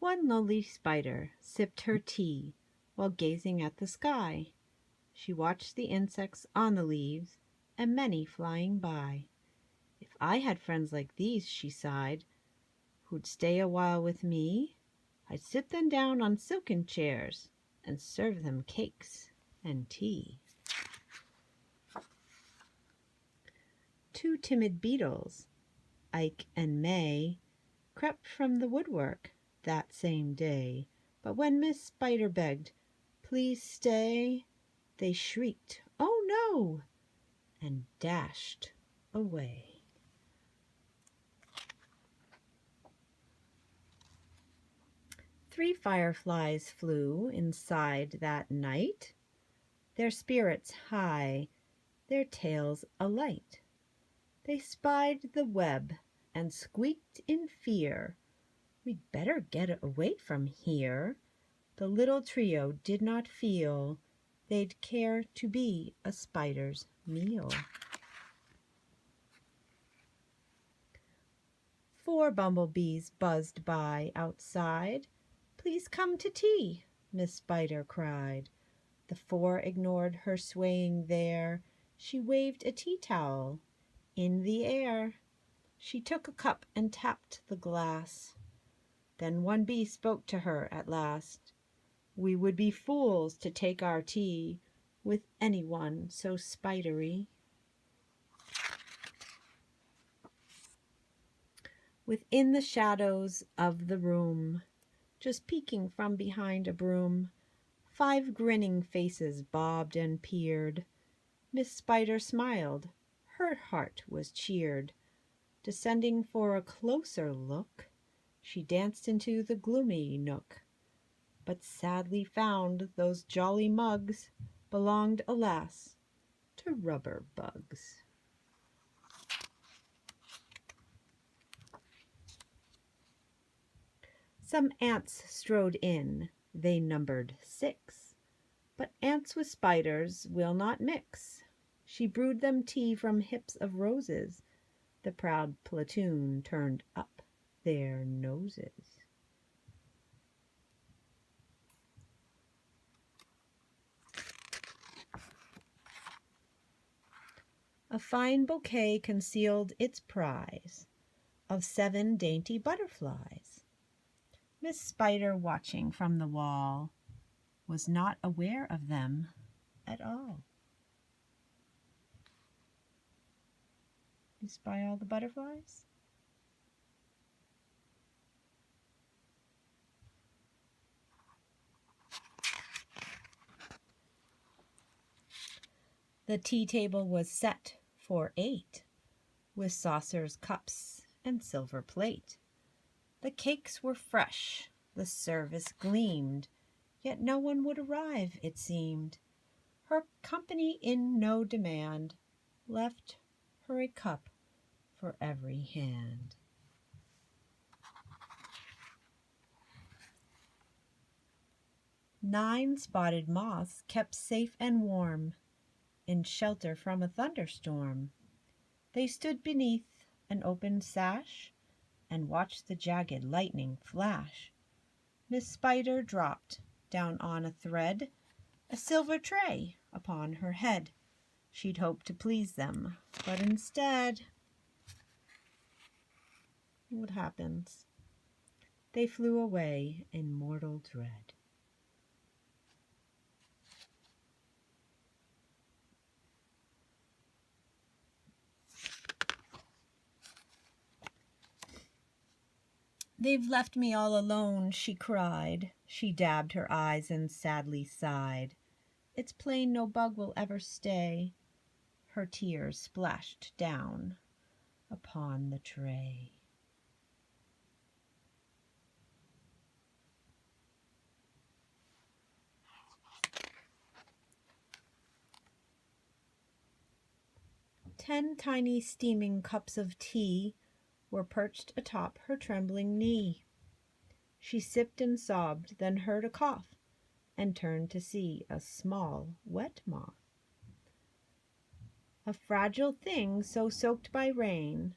One lonely spider sipped her tea while gazing at the sky. She watched the insects on the leaves and many flying by. If I had friends like these, she sighed, who'd stay a while with me, I'd sit them down on silken chairs and serve them cakes and tea. Two timid beetles, Ike and May, crept from the woodwork that same day, but when Miss Spider begged, "Please stay," they shrieked, "Oh, no!" and dashed away. Three fireflies flew inside that night, their spirits high, their tails alight. They spied the web and squeaked in fear, "We'd better get away from here." The little trio did not feel they'd care to be a spider's meal. Four bumblebees buzzed by outside. "Please come to tea," Miss Spider cried. The four ignored her swaying there. She waved a tea towel in the air. She took a cup and tapped the glass. Then one bee spoke to her at last. "We would be fools to take our tea with anyone so spidery." Within the shadows of the room, just peeking from behind a broom, 5 grinning faces bobbed and peered. Miss Spider smiled, her heart was cheered. Descending for a closer look, she danced into the gloomy nook, but sadly found those jolly mugs belonged, alas, to rubber bugs. Some ants strode in, they numbered 6, but ants with spiders will not mix. She brewed them tea from hips of roses. The proud platoon turned up their noses. A fine bouquet concealed its prize of 7 dainty butterflies. Miss Spider, watching from the wall, was not aware of them at all. You spy all the butterflies? The tea table was set for 8, with saucers, cups, and silver plate. The cakes were fresh, the service gleamed, yet no one would arrive, it seemed. Her company in no demand left her a cup for every hand. Nine spotted moths kept safe and warm in shelter from a thunderstorm. They stood beneath an open sash and watched the jagged lightning flash. Miss Spider dropped down on a thread a silver tray upon her head. She'd hoped to please them, but instead, what happens? They flew away in mortal dread. "They've left me all alone," she cried. She dabbed her eyes and sadly sighed. "It's plain no bug will ever stay." Her tears splashed down upon the tray. Ten tiny steaming cups of tea were perched atop her trembling knee. She sipped and sobbed, then heard a cough, and turned to see a small wet moth. A fragile thing so soaked by rain,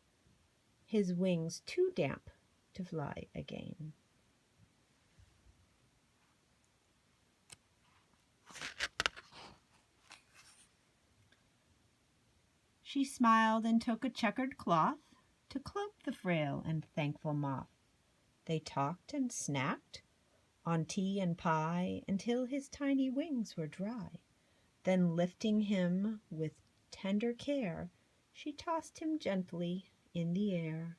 his wings too damp to fly again. She smiled and took a checkered cloth to cloak the frail and thankful moth. They talked and snacked on tea and pie until his tiny wings were dry. Then lifting him with tender care, she tossed him gently in the air.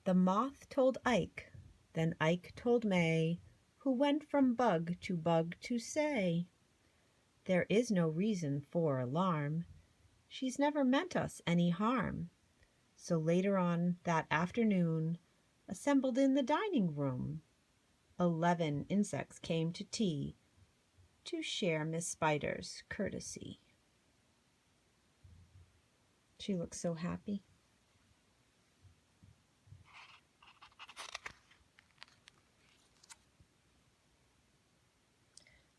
The moth told Ike, then Ike told May, who went from bug to say, "There is no reason for alarm. She's never meant us any harm." So later on that afternoon, assembled in the dining room, 11 insects came to tea to share Miss Spider's courtesy. She looks so happy.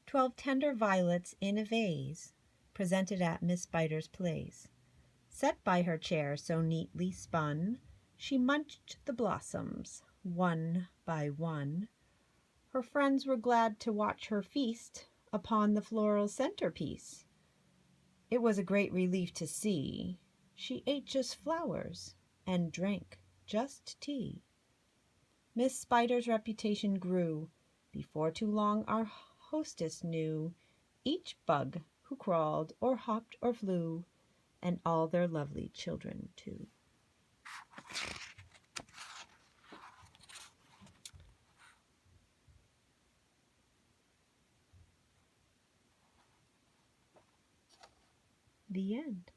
12 tender violets in a vase, presented at Miss Spider's place. Set by her chair so neatly spun, she munched the blossoms one by one. Her friends were glad to watch her feast upon the floral centerpiece. It was a great relief to see she ate just flowers and drank just tea. Miss Spider's reputation grew. Before too long our hostess knew each bug who crawled or hopped or flew, and all their lovely children too. The end.